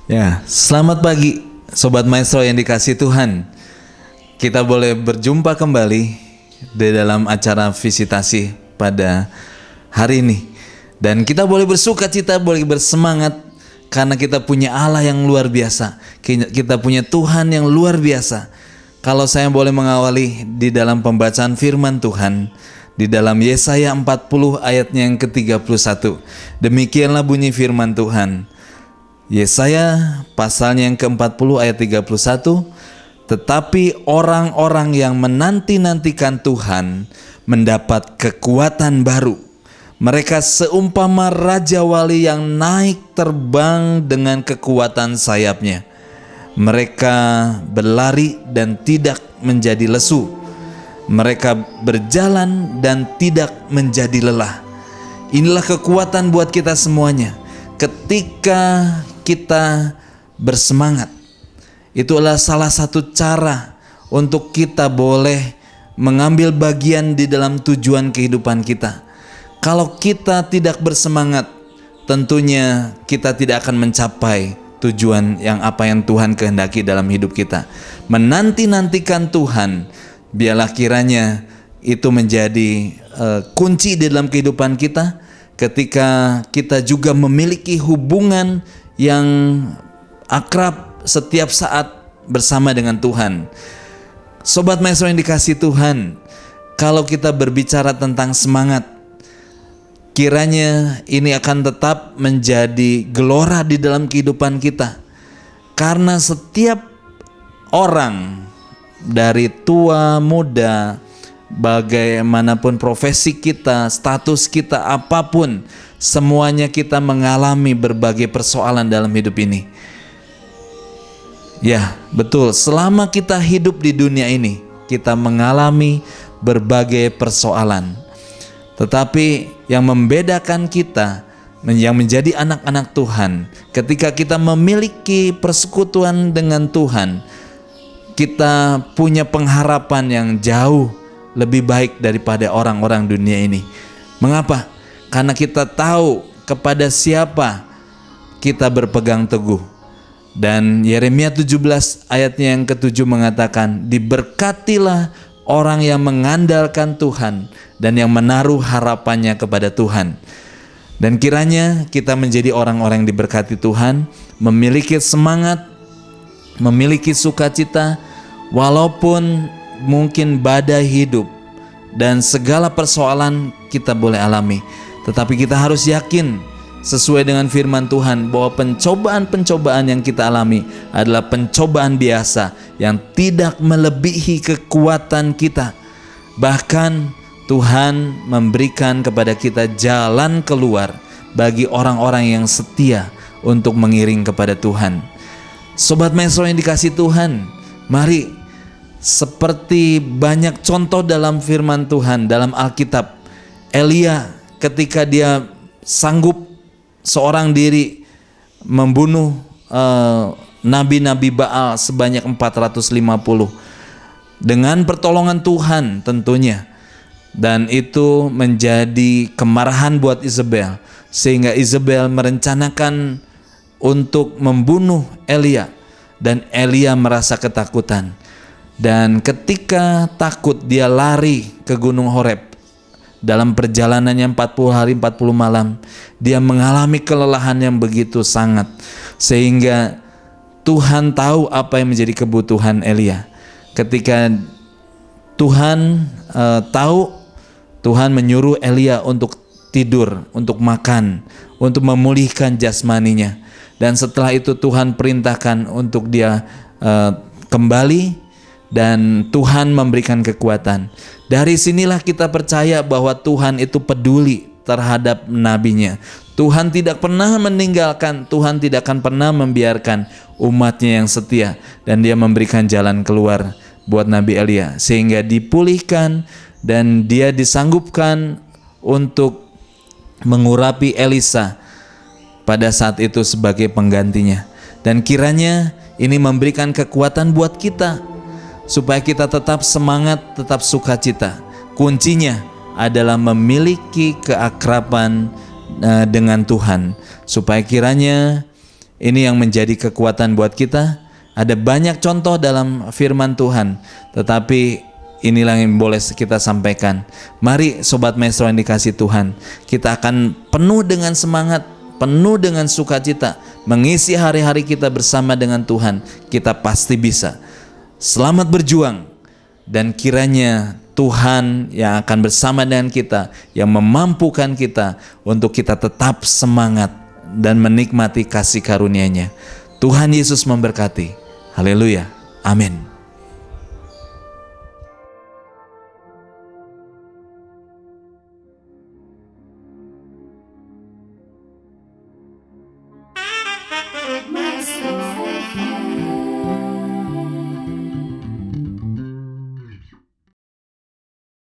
Ya, selamat pagi Sobat Maestro yang dikasihi Tuhan. Kita boleh berjumpa kembali di dalam acara visitasi pada hari ini. Dan kita boleh bersuka cita, boleh bersemangat karena kita punya Allah yang luar biasa. Kita punya Tuhan yang luar biasa. Kalau saya boleh mengawali di dalam pembacaan firman Tuhan di dalam Yesaya 40 ayatnya yang ke-31. Demikianlah bunyi firman Tuhan. Yesaya pasalnya yang ke-40 ayat 31. Tetapi orang-orang yang menanti-nantikan Tuhan mendapat kekuatan baru. Mereka seumpama raja wali yang naik terbang dengan kekuatan sayapnya. Mereka berlari dan tidak menjadi lesu. Mereka berjalan dan tidak menjadi lelah. Inilah kekuatan buat kita semuanya. Ketika kita bersemangat, itu adalah salah satu cara untuk kita boleh mengambil bagian di dalam tujuan kehidupan kita. Kalau kita tidak bersemangat, tentunya kita tidak akan mencapai tujuan yang Tuhan kehendaki dalam hidup kita. Menanti-nantikan Tuhan, biarlah kiranya itu menjadi kunci di dalam kehidupan kita. Ketika kita juga memiliki hubungan yang akrab setiap saat bersama dengan Tuhan. Sobat Maestro yang dikasihi Tuhan, kalau kita berbicara tentang semangat, kiranya ini akan tetap menjadi gelora di dalam kehidupan kita. Karena setiap orang, dari tua, muda, bagaimanapun profesi kita, status kita, apapun, semuanya kita mengalami berbagai persoalan dalam hidup ini. Ya, betul. Selama kita hidup di dunia ini, kita mengalami berbagai persoalan. Tetapi yang membedakan kita, yang menjadi anak-anak Tuhan, ketika kita memiliki persekutuan dengan Tuhan, kita punya pengharapan yang jauh lebih baik daripada orang-orang dunia ini. Mengapa? Karena kita tahu kepada siapa kita berpegang teguh. Dan Yeremia 17 ayatnya yang ke-7 mengatakan, diberkatilah orang yang mengandalkan Tuhan dan yang menaruh harapannya kepada Tuhan. Dan kiranya kita menjadi orang-orang yang diberkati Tuhan, memiliki semangat, memiliki sukacita, walaupun mungkin badai hidup dan segala persoalan kita boleh alami. Tetapi kita harus yakin sesuai dengan firman Tuhan bahwa pencobaan-pencobaan yang kita alami adalah pencobaan biasa yang tidak melebihi kekuatan kita. Bahkan Tuhan memberikan kepada kita jalan keluar bagi orang-orang yang setia untuk mengiring kepada Tuhan. Sobat Maestro yang dikasihi Tuhan, mari seperti banyak contoh dalam firman Tuhan, dalam Alkitab, Elia ketika dia sanggup seorang diri membunuh nabi-nabi Baal sebanyak 450 dengan pertolongan Tuhan tentunya. Dan itu menjadi kemarahan buat Izebel, sehingga Izebel merencanakan untuk membunuh Elia, dan Elia merasa ketakutan. Dan ketika takut dia lari ke Gunung Horeb. Dalam perjalanannya 40 hari 40 malam, dia mengalami kelelahan yang begitu sangat, sehingga Tuhan tahu apa yang menjadi kebutuhan Elia. Ketika Tuhan tahu, Tuhan menyuruh Elia untuk tidur, untuk makan, untuk memulihkan jasmaninya. Dan setelah itu Tuhan perintahkan untuk dia kembali, dan Tuhan memberikan kekuatan. Dari sinilah kita percaya bahwa Tuhan itu peduli terhadap nabinya. Tuhan tidak pernah meninggalkan, Tuhan tidak akan pernah membiarkan umatnya yang setia. Dan dia memberikan jalan keluar buat Nabi Elia, sehingga dipulihkan dan dia disanggupkan untuk mengurapi Elisa pada saat itu sebagai penggantinya. Dan kiranya ini memberikan kekuatan buat kita, supaya kita tetap semangat, tetap sukacita. Kuncinya adalah memiliki keakraban dengan Tuhan, supaya kiranya Ini yang menjadi kekuatan buat kita. Ada banyak contoh dalam firman Tuhan, tetapi inilah yang boleh kita sampaikan. Mari Sobat Maestro yang dikasih Tuhan, kita akan penuh dengan semangat, penuh dengan sukacita, mengisi hari-hari kita bersama dengan Tuhan. Kita pasti bisa. Selamat berjuang, dan kiranya Tuhan yang akan bersama dengan kita, yang memampukan kita untuk kita tetap semangat dan menikmati kasih karunia-Nya. Tuhan Yesus memberkati. Haleluya. Amin.